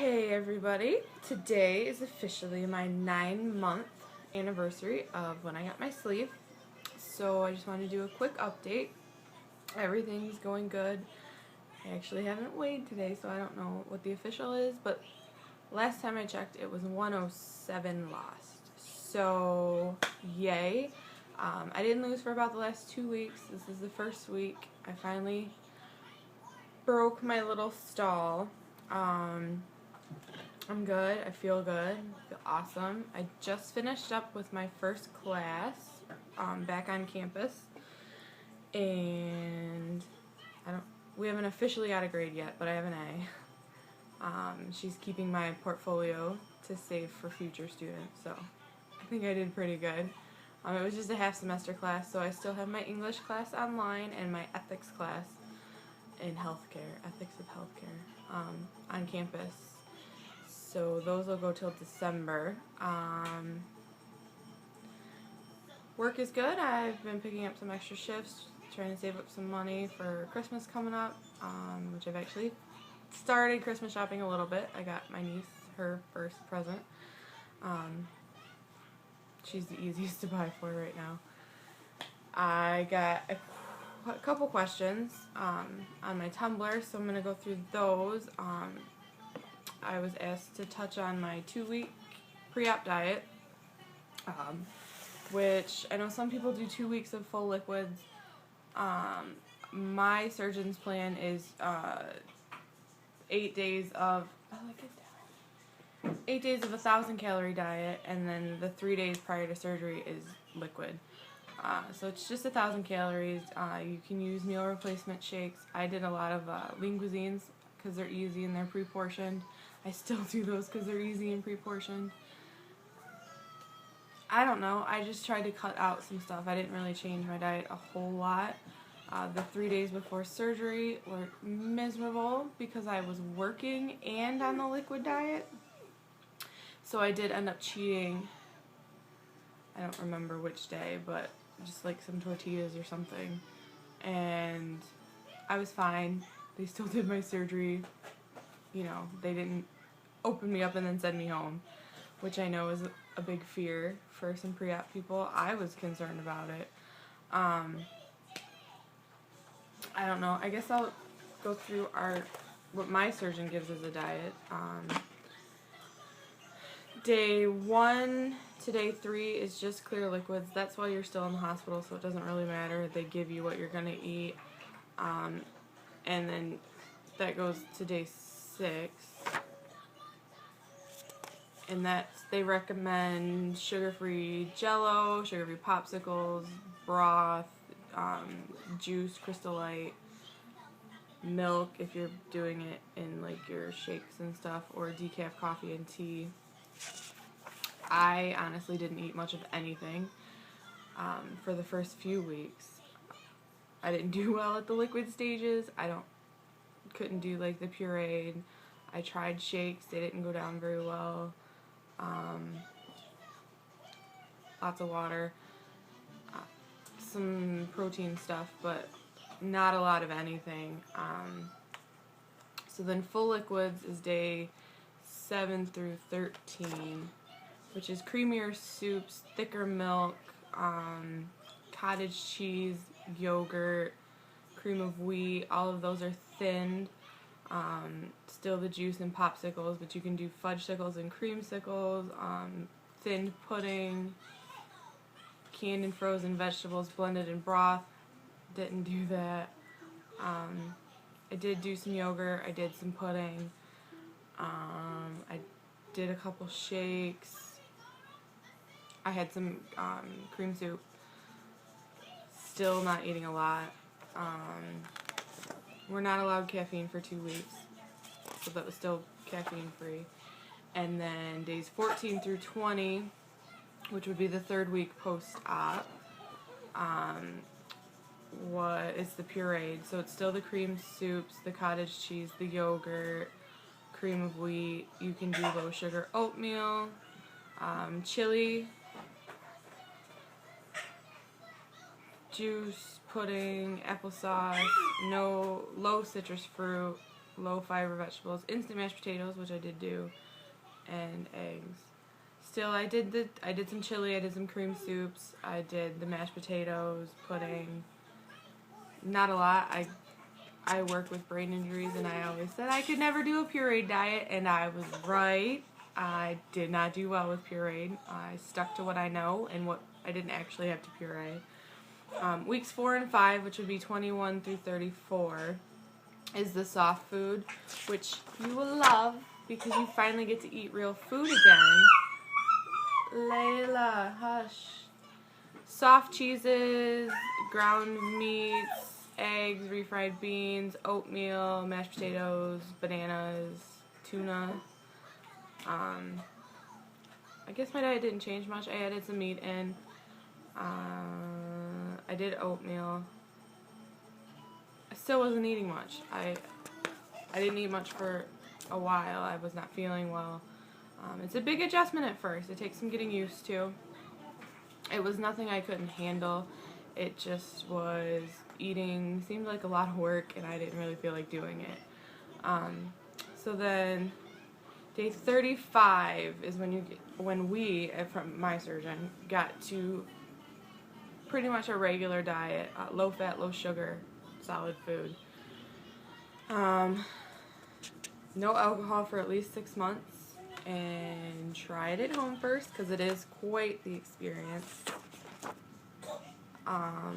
Hey everybody, today is officially my 9-month anniversary of when I got my sleeve, so I just wanted to do a quick update. Everything's going good. I actually haven't weighed today, so I don't know what the official is, but last time I checked it was 107 lost, so yay. I didn't lose for about the last 2 weeks. This is the first week. I finally broke my little stall. I'm good. I feel good. I feel awesome. I just finished up with my first class back on campus, and we haven't officially got a grade yet, but I have an A. She's keeping my portfolio to save for future students, so I think I did pretty good. It was just a half semester class, so I still have my English class online and my ethics class in healthcare, ethics of healthcare, on campus. So those will go till December. Work is good. I've been picking up some extra shifts, trying to save up some money for Christmas coming up, which I've actually started Christmas shopping a little bit. I got my niece her first present. She's the easiest to buy for right now. I got a couple questions on my Tumblr, so I'm going to go through those. I was asked to touch on my 2-week pre-op diet, which I know some people do 2 weeks of full liquids. My surgeon's plan is 8 days of 1,000 calorie diet, and then the 3 days prior to surgery is liquid. So it's just 1,000 calories. You can use meal replacement shakes. I did a lot of lean cuisines because they're easy and they're pre-portioned. I still do those because they're easy and pre-portioned. I don't know. I just tried to cut out some stuff. I didn't really change my diet a whole lot. The 3 days before surgery were miserable because I was working and on the liquid diet. So I did end up cheating. I don't remember which day, but just like some tortillas or something. And I was fine. They still did my surgery. You know, they didn't open me up and then send me home, which I know is a big fear for some pre-op people. I was concerned about it. I don't know. I guess I'll go through what my surgeon gives as a diet. Day 1 to day 3 is just clear liquids. That's while you're still in the hospital, so it doesn't really matter. They give you what you're going to eat. And then that goes to day 6. And they recommend sugar-free Jello, sugar-free popsicles, broth, juice, Crystal Light, milk if you're doing it in like your shakes and stuff, or decaf coffee and tea. I honestly didn't eat much of anything for the first few weeks. I didn't do well at the liquid stages. Couldn't do like the pureed. I tried shakes. They didn't go down very well. Lots of water, some protein stuff, but not a lot of anything. So then full liquids is day 7 through 13, which is creamier soups, thicker milk, cottage cheese, yogurt, cream of wheat. All of those are thinned. Still the juice and popsicles, but you can do fudgesicles and creamsicles, thinned pudding, canned and frozen vegetables blended in broth. Didn't do that. I did do some yogurt. I did some pudding. I did a couple shakes. I had some cream soup. Still not eating a lot. We're not allowed caffeine for 2 weeks, so that was still caffeine free. And then days 14 through 20, which would be the 3rd week post-op, it's the pureed. So it's still the cream soups, the cottage cheese, the yogurt, cream of wheat. You can do low sugar oatmeal, chili, juice, pudding, applesauce, low citrus fruit, low fiber vegetables, instant mashed potatoes, which I did do, and eggs. Still, I did some chili, I did some cream soups, I did the mashed potatoes, pudding. Not a lot. I work with brain injuries, and I always said I could never do a pureed diet, and I was right. I did not do well with pureed. I stuck to what I know and what I didn't actually have to puree. Weeks 4 and 5, which would be 21 through 34, is the soft food, which you will love because you finally get to eat real food again. Layla, hush. Soft cheeses, ground meats, eggs, refried beans, oatmeal, mashed potatoes, bananas, tuna. I guess my diet didn't change much. I added some meat in. I did oatmeal. I still wasn't eating much. I didn't eat much for a while. I was not feeling well. It's a big adjustment at first. It takes some getting used to. It was nothing I couldn't handle. It just was eating, seemed like a lot of work, and I didn't really feel like doing it. So then day 35 is when we, from my surgeon, got to pretty much a regular diet, low fat, low sugar, solid food. No alcohol for at least 6 months, and try it at home first because it is quite the experience. I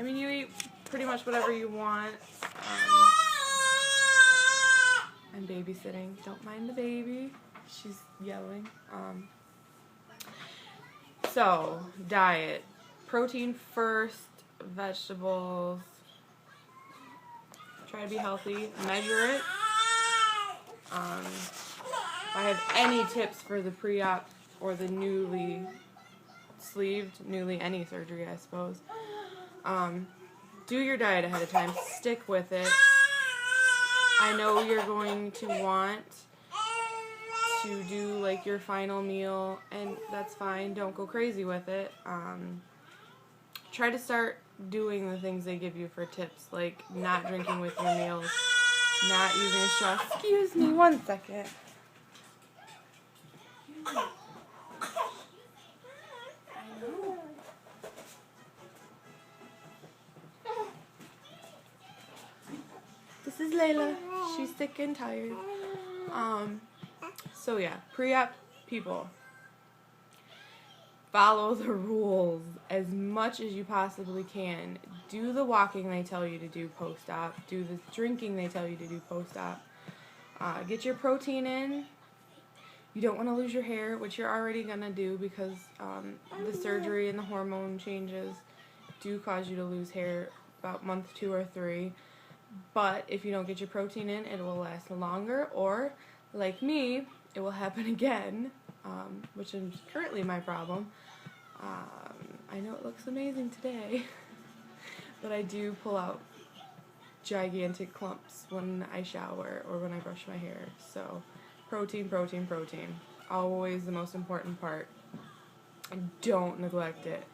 mean, you eat pretty much whatever you want. I'm babysitting. Don't mind the baby. She's yelling. So, diet. Protein first, vegetables. Try to be healthy. Measure it. If I have any tips for the pre-op or the newly any surgery, I suppose. Do your diet ahead of time. Stick with it. I know you're going to want to do like your final meal, and that's fine. Don't go crazy with it. Try to start doing the things they give you for tips, like not drinking with your meals, not using a straw. Excuse me, 1 second. This is Layla. She's sick and tired. So yeah, pre-op people, follow the rules as much as you possibly can. Do the walking they tell you to do post-op. Do the drinking they tell you to do post-op. Get your protein in. You don't want to lose your hair, which you're already going to do because the surgery and the hormone changes do cause you to lose hair about month 2 or 3. But if you don't get your protein in, it will last longer, or, like me, it will happen again, which is currently my problem. I know it looks amazing today, but I do pull out gigantic clumps when I shower or when I brush my hair. So, protein, protein, protein. Always the most important part. And don't neglect it.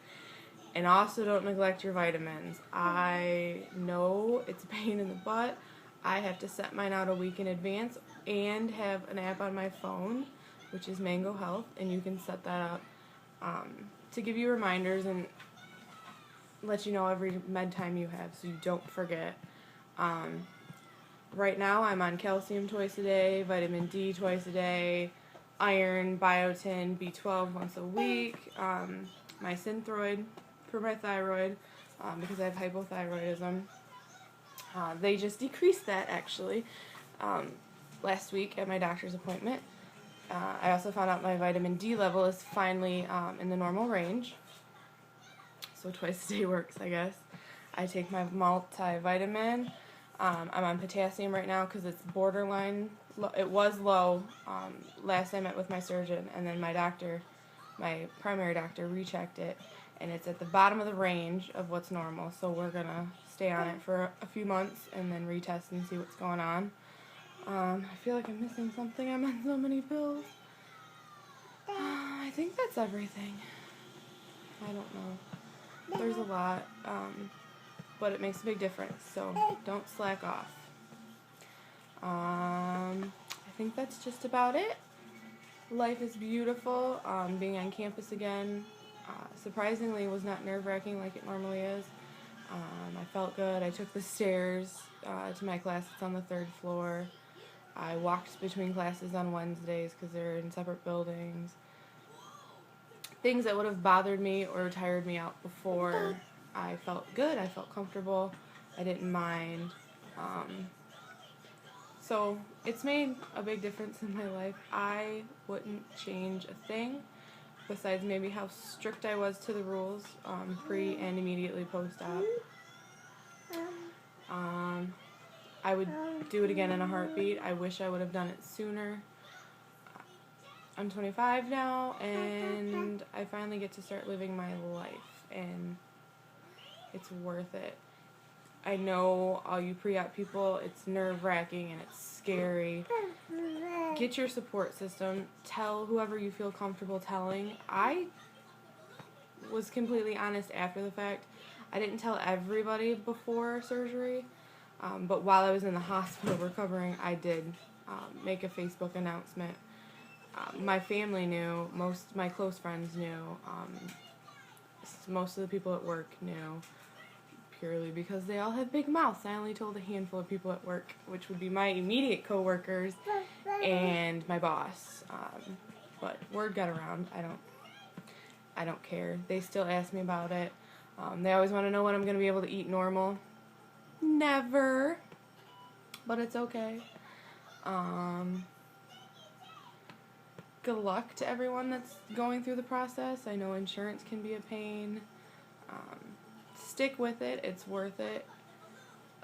And also don't neglect your vitamins. I know it's a pain in the butt. I have to set mine out a week in advance and have an app on my phone, which is Mango Health, and you can set that up to give you reminders and let you know every med time you have so you don't forget. Right now I'm on calcium twice a day, vitamin D twice a day, iron, biotin, B12 once a week, my Synthroid for my thyroid, because I have hypothyroidism. They just decreased that, actually, last week at my doctor's appointment. I also found out my vitamin D level is finally in the normal range. So twice a day works, I guess. I take my multivitamin. I'm on potassium right now because it's borderline. It was low last I met with my surgeon, and then my primary doctor, rechecked it. And it's at the bottom of the range of what's normal, so we're going to stay on it for a few months and then retest and see what's going on. I feel like I'm missing something. I'm on so many pills. I think that's everything. I don't know. There's a lot. but it makes a big difference, so don't slack off. I think that's just about it. Life is beautiful. Being on campus again, surprisingly, was not nerve-wracking like it normally is. I felt good. I took the stairs to my class. It's on the 3rd floor. I walked between classes on Wednesdays because they're in separate buildings. Things that would have bothered me or tired me out before, I felt good. I felt comfortable. I didn't mind. So it's made a big difference in my life. I wouldn't change a thing besides maybe how strict I was to the rules pre and immediately post-op. I would do it again in a heartbeat. I wish I would have done it sooner. I'm 25 now, and I finally get to start living my life, and it's worth it. I know all you pre-op people, it's nerve-wracking and it's scary. Get your support system. Tell whoever you feel comfortable telling. I was completely honest after the fact. I didn't tell everybody before surgery, but while I was in the hospital recovering, I did make a Facebook announcement. My family knew, my close friends knew, most of the people at work knew, purely because they all have big mouths. I only told a handful of people at work, which would be my immediate coworkers and my boss. But word got around. I don't care. They still ask me about it. They always want to know when I'm going to be able to eat normal. Never. But it's okay. Good luck to everyone that's going through the process. I know insurance can be a pain. Stick with it. It's worth it.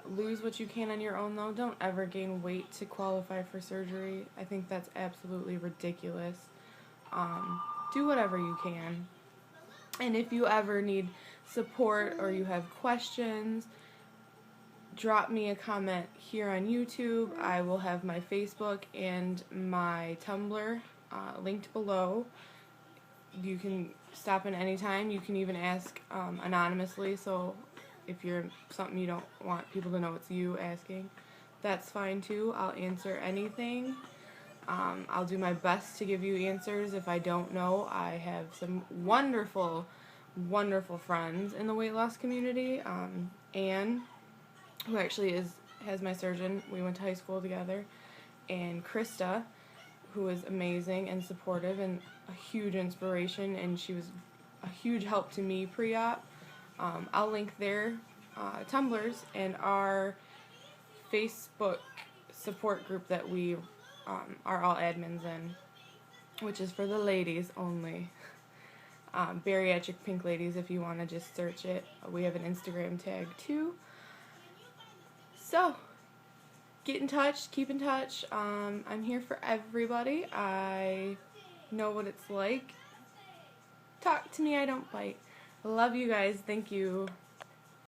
Lose what you can on your own, though. Don't ever gain weight to qualify for surgery. I think that's absolutely ridiculous. Do whatever you can. And if you ever need support or you have questions, drop me a comment here on YouTube. I will have my Facebook and my Tumblr linked below. You can stop in any time. You can even ask anonymously, so if you're something you don't want people to know it's you asking, that's fine too. I'll answer anything. I'll do my best to give you answers. If I don't know, I have some wonderful, wonderful friends in the weight loss community. Ann, who actually has my surgeon. We went to high school together. And Krista, who is amazing and supportive and a huge inspiration, and she was a huge help to me pre-op. I'll link their Tumblrs and our Facebook support group that we are all admins in, which is for the ladies only. Bariatric Pink Ladies, if you want to just search it. We have an Instagram tag too. So, get in touch, keep in touch. I'm here for everybody. I know what it's like. Talk to me, I don't bite. Love you guys. Thank you.